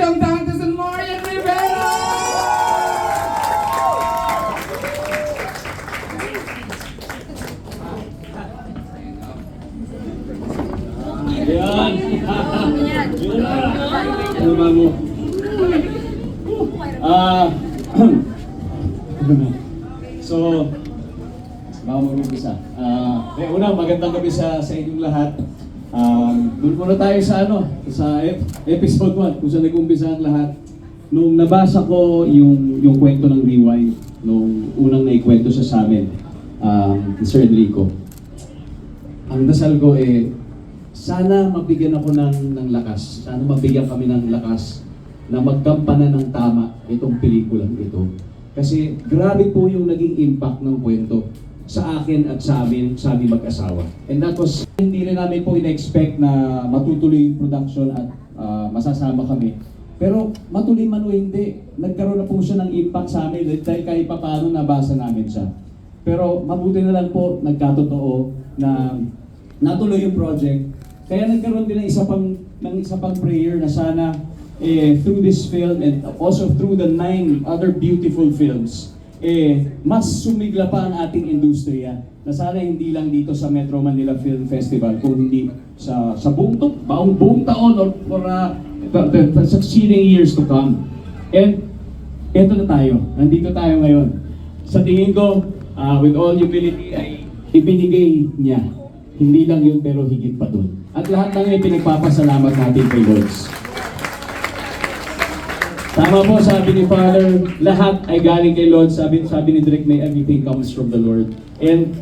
Jong Dantes and Marian Rivera! Yan. Ano ba mo? So, bago mag-umpisa. Magandang gabi sa inyong lahat. Doon muna tayo sa episode 1, kung saan nag-umpisa ang lahat. Nung nabasa ko yung kwento ng Rewind, nung unang naikwento siya sa amin, Sir Enrico, ang dasal ko sana mabigyan ako ng lakas, sana mabigyan kami ng lakas na magkampanan ng tama itong pelikulang ito. Kasi grabe po yung naging impact ng kwento sa akin at sa amin mag-asawa. And that was, hindi rin namin po in-expect na matutuloy yung production at masasama kami. Pero matuloy man o hindi, nagkaroon na po siya ng impact sa amin dahil kahit pa paano nabasa namin siya. Pero mabuti na lang po, nagkatotoo na natuloy yung project. Kaya nagkaroon din ng isa pang prayer na sana through this film and also through the 9 other beautiful films, mas sumigla pa ang ating industriya na sana hindi lang dito sa Metro Manila Film Festival, kung hindi sa buong taon or for the succeeding years to come. And eto na tayo, nandito tayo ngayon. Sa tingin ko, with all humility, ay ibinigay niya. Hindi lang yun, pero higit pa dun. At lahat ng pinagpapasalamat natin kay Lords. Tama po, sabi ni Father, lahat ay galing kay Lord. Sabi ni Direk May, everything comes from the Lord. And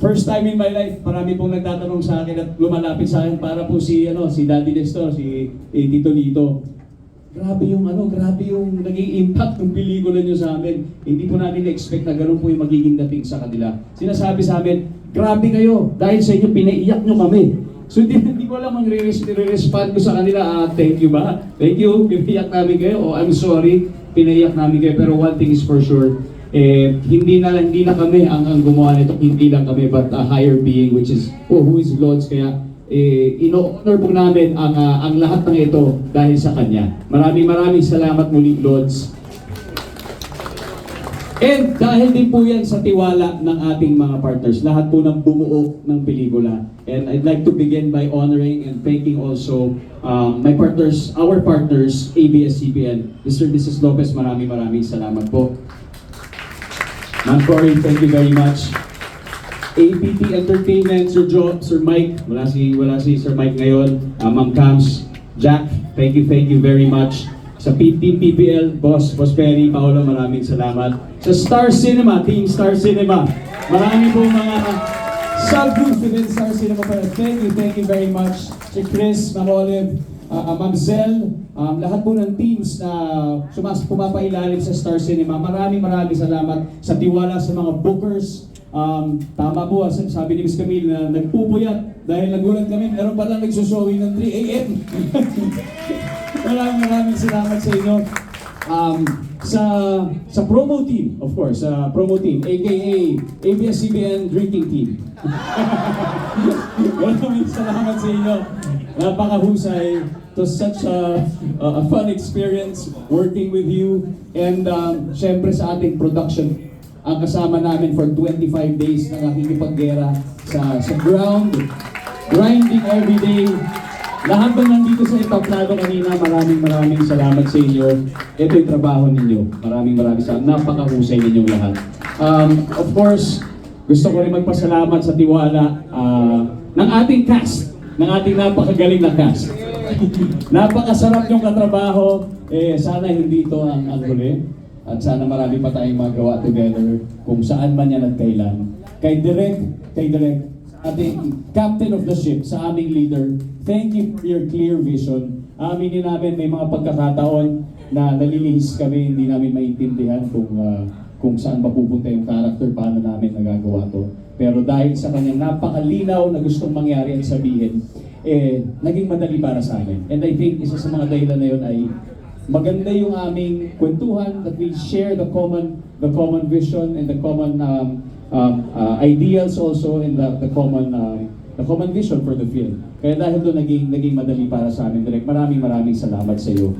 first time in my life, marami pong nagtatanong sa akin at lumalapit sa akin para po si Daddy Nestor, si Tito Lito. Grabe yung naging impact ng pelikula nyo sa amin. Hindi po namin na-expect na gano'n po yung magiging dating sa kanila. Sinasabi sa amin, grabe kayo, dahil sa inyo pinaiyak nyo kami. So hindi ko alam ang re-respond ko sa kanila, thank you ba? Thank you, pinaiyak namin kayo. O I'm sorry, pinaiyak namin kayo. Pero one thing is for sure, hindi na kami ang gumawa nito, hindi lang kami, but a higher being which is, who is Lord's. Kaya ino-honor po namin ang lahat ng ito dahil sa Kanya. Maraming salamat muli, Lords. And dahil din po yan sa tiwala ng ating mga partners, lahat po ng bumuo ng pelikula. And I'd like to begin by honoring and thanking also our partners, ABS-CBN. Mr. and Mrs. Lopez, maraming salamat po. Ma'am Cory, thank you very much. APT Entertainment, Sir Joe, Sir Mike, wala si Sir Mike ngayon. Ma'am Cams, Jack, thank you very much. Sa Team PPL, Boss Perry, Paolo, maraming salamat. Sa Star Cinema, Team Star Cinema, marami po mga subgroups within Star Cinema. Thank you very much. Si Chris, Ma'am Olive, Ma'am Zell, lahat po ng teams na pumapailalim sa Star Cinema. Maraming salamat sa tiwala sa mga bookers. Tama po, sabi ni Ms. Camille na nagpupuyat dahil nagulat kami, meron palang nagsushowing ng 3 a.m. Maraming salamat sa inyo. Sa promo team, of course, promo team, aka ABS-CBN Drinking Team. Maraming salamat sa inyo. Napakahusay. It was such a fun experience working with you. And syempre sa ating production, ang kasama namin for 25 days na nakikipaggera sa ground, grinding every day. Lahat ba nandito sa entablado kanina, maraming salamat sa inyo. Ito yung trabaho ninyo. Maraming salamat. Napakahusay ninyong lahat. Of course, gusto ko rin magpasalamat sa tiwala ng ating cast, ng ating napakagaling na cast. Napakasarap yung katrabaho. Sana hindi ito ang huli. At sana marami pa tayong magawa together kung saan man yan at kailan. Kay Direk, ating captain of the ship, sa aming leader, thank you for your clear vision. Aminin namin may mga pagkakataon na nalilihis kami, hindi namin maintindihan kung saan mapupunta yung character, paano namin nagagawa to. Pero dahil sa kanyang napakalinaw na gustong mangyari at sabihin, naging madali para sa amin. And I think isa sa mga dahilan na yun ay maganda yung aming kwentuhan, that we share the common vision and the common ideals also, and the common vision for the film. Kaya dahil doon naging madali para sa amin. Direk, maraming salamat sa iyo.